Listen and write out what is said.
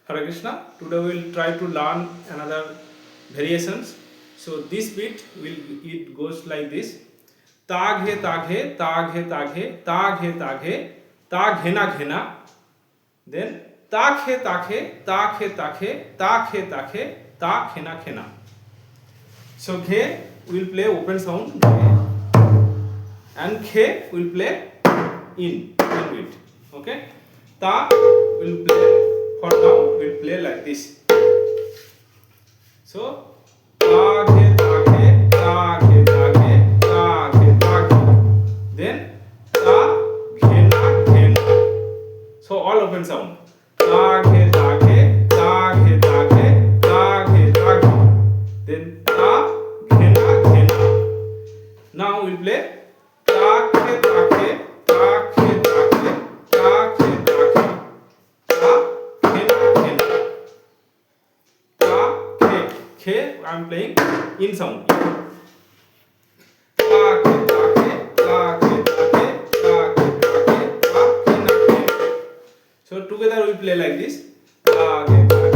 Hare Krishna. Today we will try to learn another variations. So this beat it goes like this. Tag he tag he tag he tag he tag he tag he tag hena ghena. Then tak he tak he tak he tak he tak he tak he tak hena khena. So ghe will play open sound and khe will play in beat. Okay. Ta will play for now will play like this. So ta ghe ta ghe ta ghe ta ghe ta ghe ta ghe. Then ta ghe na ghe na. So all open sound. Ta ghe ta ghe ta ghe ta ghe ta ghe ta ghe. Then ta ghe na ghe na. Now we'll play ta ghe ta ghe ta ghe ta ghe ta ghe ta ghe ta ghe na ghe na. Ta ghe ghe I'm playing in sound. Ta ghe ta ghe ta ghe ta ghe ta ghe ta ghe ta ghe na ghe. So together we play like this. Ta ghe ta